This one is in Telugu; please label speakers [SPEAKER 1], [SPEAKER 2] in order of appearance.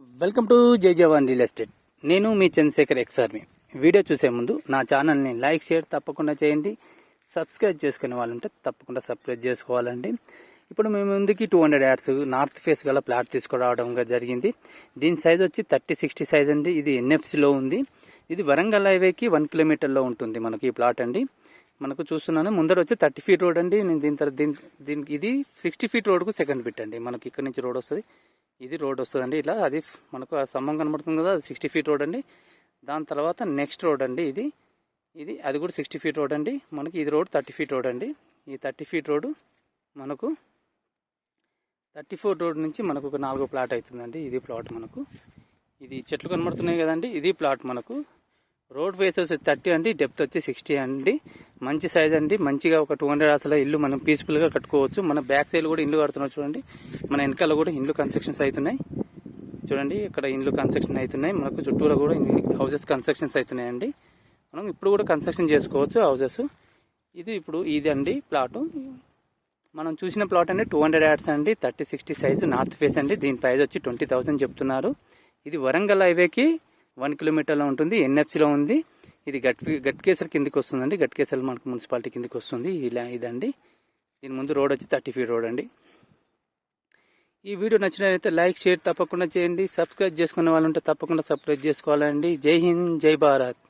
[SPEAKER 1] వెల్కమ్ టు జై జవాన్ రియల్ ఎస్టేట్. నేను మీ చంద్రశేఖర్ ఎక్స్ఆర్మీ. వీడియో చూసే ముందు నా ఛానల్ని లైక్ షేర్ తప్పకుండా చేయండి. సబ్స్క్రైబ్ చేసుకునే వాళ్ళంటే తప్పకుండా సబ్స్క్రైబ్ చేసుకోవాలండి. ఇప్పుడు మేము ముందుకి 200 యార్డ్స్ నార్త్ ఫేస్ గల ప్లాట్ తీసుకురావడం జరిగింది. దీని సైజ్ వచ్చి 30-60 సైజ్ అండి. ఇది ఎన్ఎఫ్సిలో ఉంది. ఇది వరంగల్ హైవేకి 1 కిలోమీటర్లో ఉంటుంది మనకి ఈ ప్లాట్ అండి. మనకు చూస్తున్నాను ముందర వచ్చి 30 ఫీట్ రోడ్ అండి. నేను దీనికి ఇది 60 ఫీట్ రోడ్కు సెకండ్ బిట్ అండి. మనకి ఇక్కడ నుంచి రోడ్ వస్తుంది, ఇది రోడ్ వస్తుందండి. ఇలా అది మనకు ఆ స్తంభం కనబడుతుంది కదా, అది 60 ఫీట్ రోడ్ అండి. దాని తర్వాత నెక్స్ట్ రోడ్ అండి ఇది అది కూడా 60 ఫీట్ రోడ్ అండి. మనకి ఇది రోడ్ 30 ఫీట్ రోడ్ అండి. ఈ 30 ఫీట్ రోడ్ మనకు 34 రోడ్ నుంచి మనకు ఒక 4 ప్లాట్ అవుతుందండి. ఇది ప్లాట్ మనకు, ఇది చెట్లు కనబడుతున్నాయి కదండి, ఇది ప్లాట్ మనకు. రోడ్ ఫేస్ వచ్చి 30 అండి, డెప్త్ వచ్చి 60 అండి. మంచి సైజ్ అండి. మంచిగా ఒక 200 అసలు ఇల్లు మనం పీస్ఫుల్గా కట్టుకోవచ్చు. మన బ్యాక్ సైడ్ కూడా ఇల్లు కడుతున్నాం చూడండి. మన వెనకాల కూడా ఇండ్లు కన్స్ట్రక్షన్స్ అవుతున్నాయి చూడండి. ఇక్కడ ఇండ్లు కన్స్ట్రక్షన్ అవుతున్నాయి. మనకు చుట్టూరా కూడా హౌసెస్ కన్స్ట్రక్షన్స్ అవుతున్నాయండి. మనం ఇప్పుడు కూడా కన్స్ట్రక్షన్ చేసుకోవచ్చు హౌసెస్. ఇది అండి ప్లాటు. మనం చూసిన ప్లాట్ అండి 200 యార్డ్స్ అండి, 30-60 సైజు, నార్త్ ఫేస్ అండి. దీని ప్రైస్ వచ్చి 20,000 చెప్తున్నారు. ఇది వరంగల్ హైవేకి 1 కిలోమీటర్లో ఉంటుంది, ఎన్ఎఫ్సిలో ఉంది. ఇది గట్కేసర్ కిందికి వస్తుందండి. గట్కేసర్ మనకు మున్సిపాలిటీ కిందికి వస్తుంది. ఇదండి. దీని ముందు రోడ్ వచ్చి 30 ఫీట్ రోడ్ అండి. ఈ వీడియో నచ్చినట్లయితే లైక్ షేర్ తప్పకుండా చేయండి. సబ్స్క్రైబ్ చేసుకునే వాళ్ళు ఉంటే తప్పకుండా సబ్స్క్రైబ్ చేసుకోవాలండి. జై హింద్, జై భారత్.